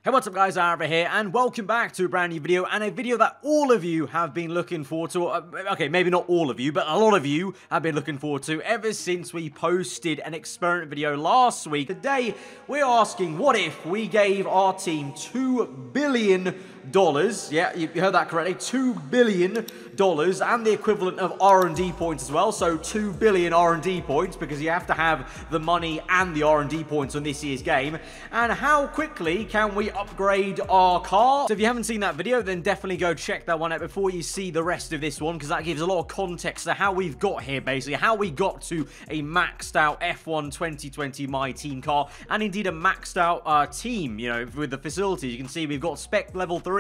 Hey, what's up guys, aarava here, and welcome back to a brand new video, and a video that all of you have been looking forward to. Okay, maybe not all of you, but a lot of you have been looking forward to ever since we posted an experiment video last week. Today, we're asking, what if we gave our team $2 billion? Yeah, you heard that correctly, $2 billion, and the equivalent of R&D points as well, so 2 billion R&D points, because you have to have the money and the R&D points on this year's game. And how quickly can we upgrade our car? So if you haven't seen that video, then definitely go check that one out before you see the rest of this one, because that gives a lot of context to how we've got here, basically, how we got to a maxed out F1 2020 My Team car, and indeed a maxed out team, you know, with the facilities. You can see we've got Spec level 3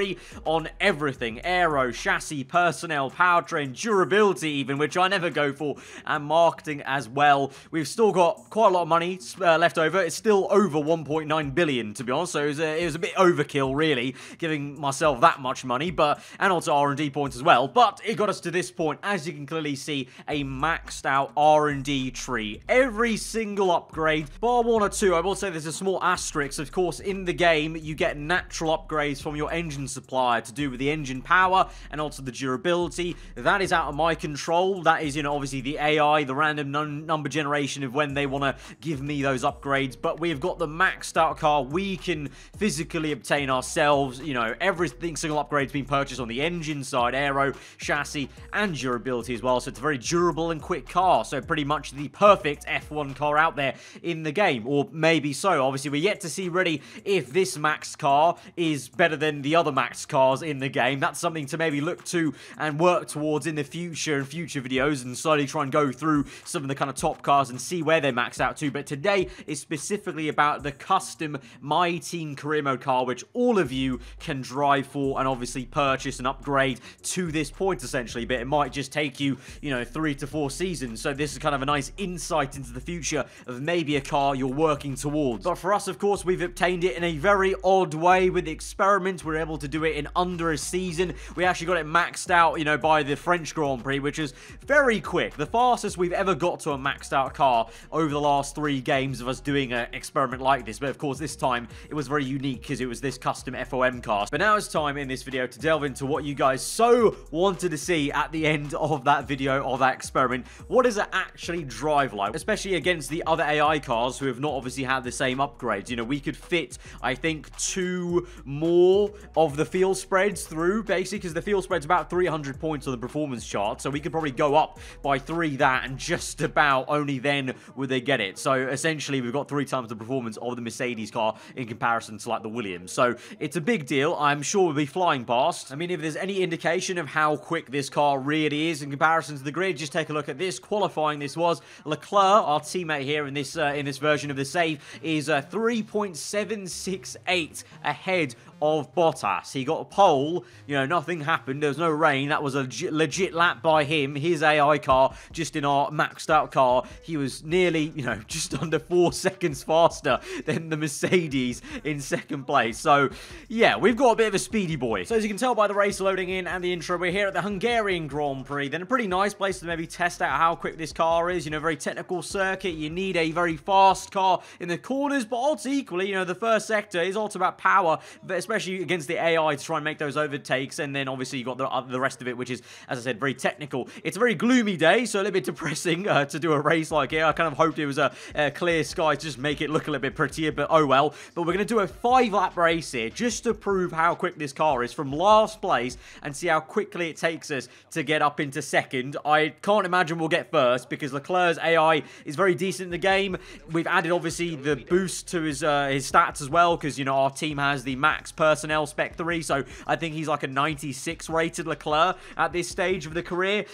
on everything: aero, chassis, personnel, powertrain, durability even, which I never go for, and marketing as well. We've still got quite a lot of money left over. It's still over 1.9 billion, to be honest, so it was a bit overkill, really, giving myself that much money, and also R&D points as well, but it got us to this point. As you can clearly see, a maxed out R&D tree. Every single upgrade, bar one or two. I will say there's a small asterisk. Of course, in the game, you get natural upgrades from your engine supplier to do with the engine power and also the durability. That is out of my control. That is, you know, obviously the AI, the random number generation of when they want to give me those upgrades. But we've got the maxed out car we can physically obtain ourselves. You know, every single upgrade's been purchased on the engine side, aero, chassis, and durability as well. So it's a very durable and quick car. So pretty much the perfect F1 car out there in the game, or maybe so. Obviously, we're yet to see really if this maxed car is better than the other maxed cars in the game. That's something to maybe look to and work towards in the future and future videos, and slowly try and go through some of the kind of top cars and see where they max out to. But today is specifically about the custom My Team career mode car, which all of you can drive for and obviously purchase and upgrade to this point, essentially. But it might just take you, you know, 3 to 4 seasons. So this is kind of a nice insight into the future of maybe a car you're working towards. But for us, of course, we've obtained it in a very odd way with the experiment. We're able to do it in under a season. We actually got it maxed out, you know, by the French Grand Prix, which is very quick. The fastest we've ever got to a maxed out car over the last 3 games of us doing an experiment like this. But of course, this time it was very unique because it was this custom FOM car. But now it's time in this video to delve into what you guys so wanted to see at the end of that video, of that experiment. What does it actually drive like, especially against the other AI cars who have not obviously had the same upgrades? You know, we could fit, I think, 2 more of the field spreads through, basically, because the field spread's about 300 points on the performance chart, so we could probably go up by 3 that, and just about only then would they get it. So essentially, we've got 3 times the performance of the Mercedes car in comparison to like the Williams. So it's a big deal. I'm sure we'll be flying past. I mean, if there's any indication of how quick this car really is in comparison to the grid, just take a look at this. Qualifying, this was Leclerc, our teammate here in this version of the save, is 3.768 ahead of Bottas. He got a pole, you know, nothing happened, there was no rain. That was a legit lap by him, his AI car, just in our maxed out car. He was nearly, you know, just under 4 seconds faster than the Mercedes in second place. So yeah, we've got a bit of a speedy boy. So as you can tell by the race loading in and the intro, we're here at the Hungarian Grand Prix. Then a pretty nice place to maybe test out how quick this car is. You know, very technical circuit. You need a very fast car in the corners, but also equally, you know, the first sector is also about power, but especially against the AI to try and make those overtakes. And then obviously you got the rest of it, which is, as I said, very technical. It's a very gloomy day, so a little bit depressing to do a race like here. I kind of hoped it was a clear sky to just make it look a little bit prettier, but oh well. But we're going to do a 5-lap race here just to prove how quick this car is from last place and see how quickly it takes us to get up into second. I can't imagine we'll get first because Leclerc's AI is very decent in the game. We've added obviously the boost to his stats as well, because, you know, our team has the max personnel Spec 3, so I think he's like a 96 rated Leclerc at this stage of the career.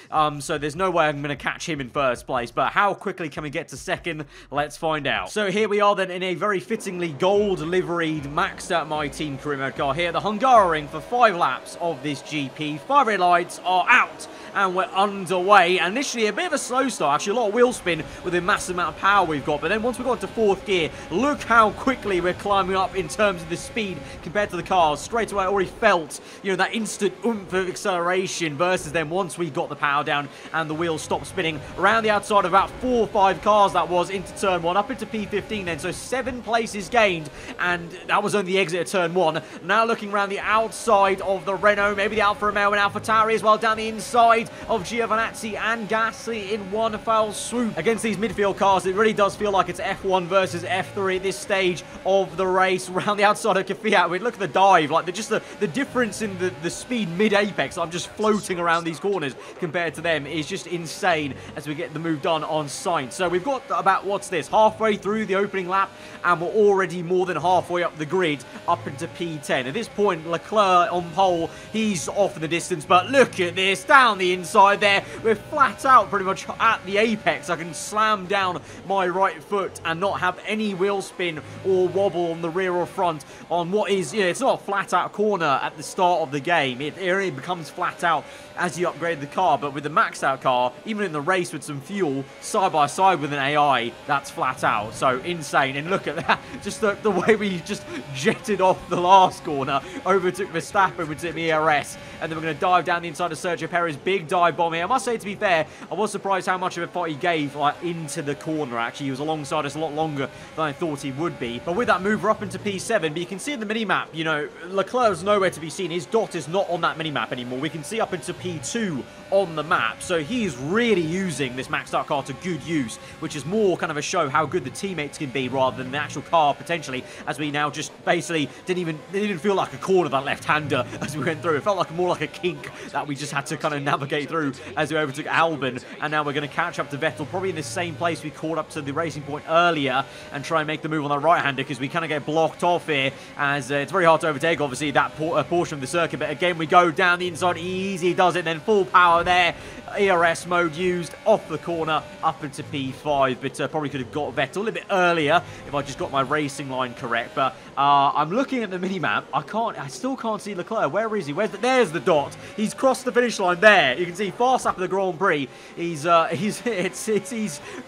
So there's no way I'm going to catch him in first place, but how quickly can we get to second? Let's find out. So here we are then in a very fittingly gold liveried maxed out My Team career mode car here, the Hungaroring, for 5 laps of this GP. 5 red lights are out and we're underway. And initially a bit of a slow start, actually a lot of wheel spin with the massive amount of power we've got, but then once we got into 4th gear, look how quickly we're climbing up in terms of the speed compared to the cars. Straight to where I already felt, you know, that instant oomph of acceleration versus then once we got the power down and the wheels stopped spinning around the outside of about 4 or 5 cars that was into turn 1, up into P15 then, so 7 places gained, and that was only the exit of turn 1. Now looking around the outside of the Renault, maybe the Alfa Romeo and Alfa Tauri as well, down the inside of Giovinazzi and Gasly in one foul swoop. Against these midfield cars, it really does feel like it's F1 versus F3 at this stage of the race. Around the outside of Kvyat, we look at the dive, like the difference in the speed mid-apex. I'm just floating around these corners compared to them is just insane as we get the move done on Sainz. So we've got about, what's this, halfway through the opening lap, and we're already more than halfway up the grid, up into P10. At this point, Leclerc on pole, he's off in the distance, but look at this, down the inside there, we're flat out pretty much at the apex. I can slam down my right foot and not have any wheel spin or wobble on the rear or front on what is, you know, it's not a flat out corner at the start of the game. It only becomes flat out as you upgrade the car, but with the maxed out car, even in the race with some fuel, side by side with an AI, that's flat out. So insane. And look at that, just the way we just jetted off the last corner, overtook Verstappen with some ERS, and then we're going to dive down the inside of Sergio Perez, big dive bomb here. I must say, to be fair, I was surprised how much of a fight he gave into the corner. Actually, he was alongside us a lot longer than I thought he would be. But with that move, we're up into P7, but you can see in the mini-map, you know, Leclerc's nowhere to be seen. His dot is not on that mini-map anymore. We can see up into P2 on the map, so he's really using this maxed out car to good use, which is more kind of a show how good the teammates can be rather than the actual car potentially, as we now just basically didn't feel like a corner, that left-hander, as we went through. It felt like more like a kink that we just had to kind of navigate through as we overtook Albon, and now we're going to catch up to Vettel, probably in the same place we caught up to the Racing Point earlier, and try and make the move on the right-hander, because we kind of get blocked off here, as it's very hard to overtake, obviously, that portion of the circuit. But again, we go down the inside, easy does it, and then full power there, ERS mode used, off the corner, up into P5, but probably could have got Vettel a little bit earlier if I just got my racing line correct. But I'm looking at the mini-map, I still can't see Leclerc. Where is he? There's the dot. He's crossed the finish line there. You can see fast up at the Grand Prix. He's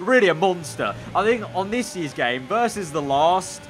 really a monster. I think on this year's game versus the last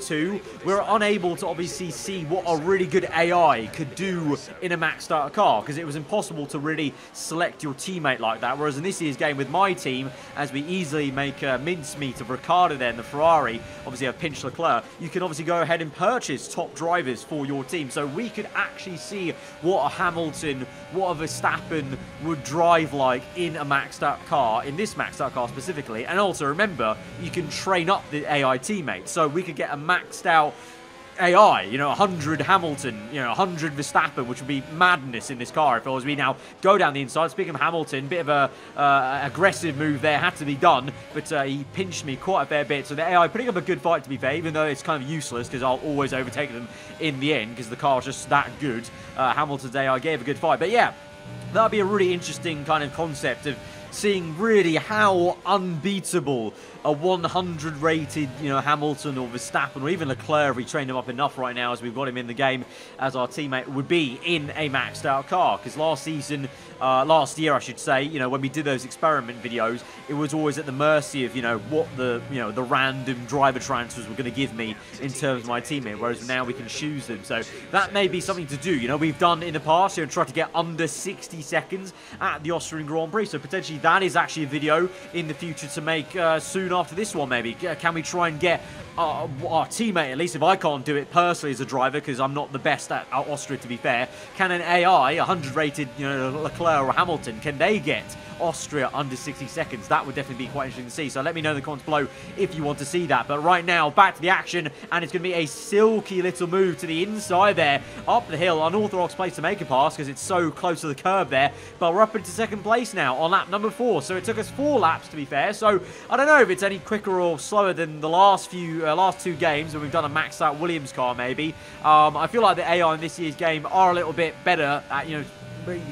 two, we're unable to obviously see what a really good AI could do in a maxed out car, because it was impossible to really select your teammate like that. Whereas in this year's game with my team, as we easily make a mincemeat of Ricciardo there in the Ferrari, obviously I've pinched Leclerc, you can obviously go ahead and purchase top drivers for your team. So we could actually see what a Hamilton, what a Verstappen would drive like in a maxed out car, in this maxed out car specifically. And also remember, you can train up the AI teammates. So we could get a maxed out AI, you know, 100 Hamilton, you know, 100 Verstappen, which would be madness in this car if it was. We now go down the inside. Speaking of Hamilton, bit of a aggressive move there, had to be done, but he pinched me quite a fair bit. So the AI putting up a good fight, to be fair, even though it's kind of useless because I'll always overtake them in the end because the car's just that good. Hamilton's AI gave a good fight. But yeah, that'd be a really interesting kind of concept of seeing really how unbeatable a 100 rated, you know, Hamilton or Verstappen or even Leclerc, if we train him up enough right now as we've got him in the game as our teammate, would be in a maxed out car. Because last year I should say, you know, when we did those experiment videos, it was always at the mercy of, you know, what the random driver transfers were going to give me in terms of my teammate, whereas now we can choose them. So that may be something to do. You know, we've done in the past, you know, tried to get under 60 seconds at the Austrian Grand Prix, so potentially that is actually a video in the future to make soon after this one, maybe. Can we try and get our teammate, at least if I can't do it personally as a driver, because I'm not the best at Austria, to be fair, can an AI, 100 rated, you know, Leclerc or Hamilton, can they get Austria under 60 seconds? That would definitely be quite interesting to see. So let me know in the comments below if you want to see that. But right now, back to the action, and it's going to be a silky little move to the inside there, up the hill, unorthodox place to make a pass because it's so close to the curb there. But we're up into second place now on lap number 4. So it took us 4 laps, to be fair. So I don't know if it's any quicker or slower than the last 2 games when we've done a maxed out Williams car, maybe. I feel like the AI in this year's game are a little bit better at, you know,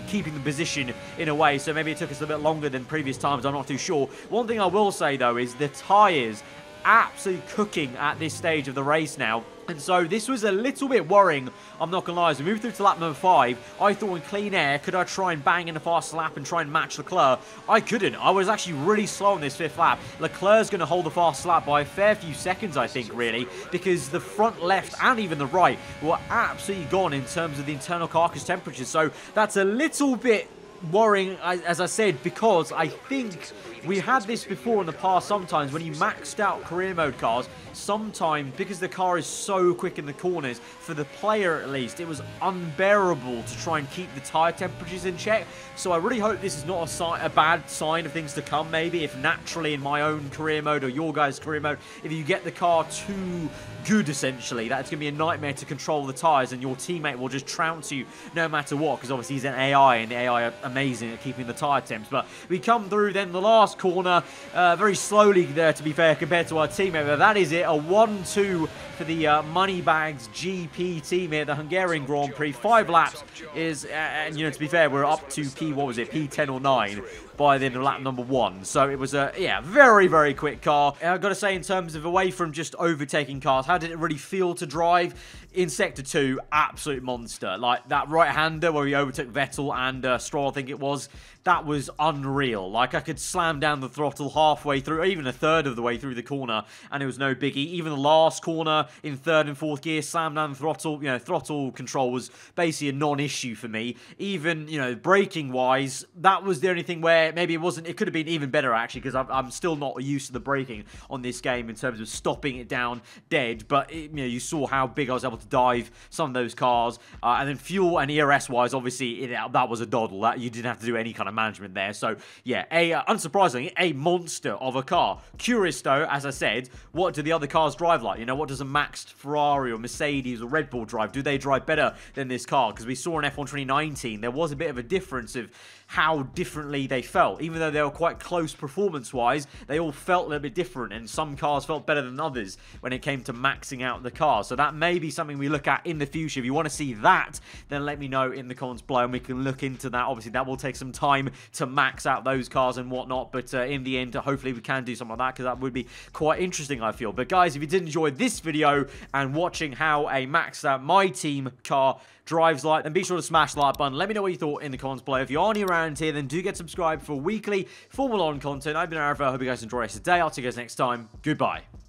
keeping the position in a way, so maybe it took us a bit longer than previous times. I'm not too sure. One thing I will say though is the tyres absolutely cooking at this stage of the race now. And so this was a little bit worrying, I'm not going to lie. As we moved through to lap number 5, I thought in clean air, could I try and bang in a fast lap and try and match Leclerc? I couldn't. I was actually really slow on this 5th lap. Leclerc's going to hold the fast lap by a fair few seconds, I think, really, because the front left and even the right were absolutely gone in terms of the internal carcass temperatures. So that's a little bit worrying, as I said, because I think we had this before in the past sometimes when you maxed out career mode cars. Sometimes, because the car is so quick in the corners, for the player at least, it was unbearable to try and keep the tyre temperatures in check. So I really hope this is not a bad sign of things to come, maybe, if naturally in my own career mode or your guys' career mode, if you get the car too good, essentially, that's going to be a nightmare to control the tyres, and your teammate will just trounce you no matter what, because obviously he's an AI, and the AI are amazing at keeping the tyre temps. But we come through then the last corner, very slowly there, to be fair, compared to our teammate, but that is it. A 1-2 for the Moneybags GP team here, the Hungarian Grand Prix. 5 laps is, and you know, to be fair, we're up to P10 or 9 by the end of lap number 1. So it was a, yeah, very, very quick car. I've got to say, in terms of away from just overtaking cars, how did it really feel to drive? In Sector 2, absolute monster. Like, that right-hander where we overtook Vettel and Stroll, I think it was, that was unreal. Like, I could slam down the throttle halfway through, or even a third of the way through the corner, and it was no biggie. Even the last corner in 3rd and 4th gear, slam down the throttle, you know, throttle control was basically a non-issue for me. Even, you know, braking-wise, that was the only thing where maybe it could have been even better, actually, because I'm still not used to the braking on this game in terms of stopping it down dead. But, you know, you saw how big I was able to dive some of those cars. And then fuel and ERS-wise, obviously, that was a doddle. That you didn't have to do any kind of management there. So, yeah, unsurprisingly, a monster of a car. Curious, though, as I said, what do the other cars drive like? You know, what does a maxed Ferrari or Mercedes or Red Bull drive? Do they drive better than this car? Because we saw in F1 2019, there was a bit of a difference of how differently they felt. Even though they were quite close performance-wise, they all felt a little bit different, and some cars felt better than others when it came to maxing out the car. So that may be something we look at in the future. If you want to see that, then let me know in the comments below, and we can look into that. Obviously, that will take some time to max out those cars and whatnot, but in the end, hopefully we can do something like that, because that would be quite interesting, I feel. But guys, if you did enjoy this video and watching how a maxed out My Team car drives like, then be sure to smash the like button. Let me know what you thought in the comments below. If you are new around here, then do get subscribed for weekly Formula 1 content. I've been aarava. I hope you guys enjoy the rest of the day. I'll see you guys next time. Goodbye.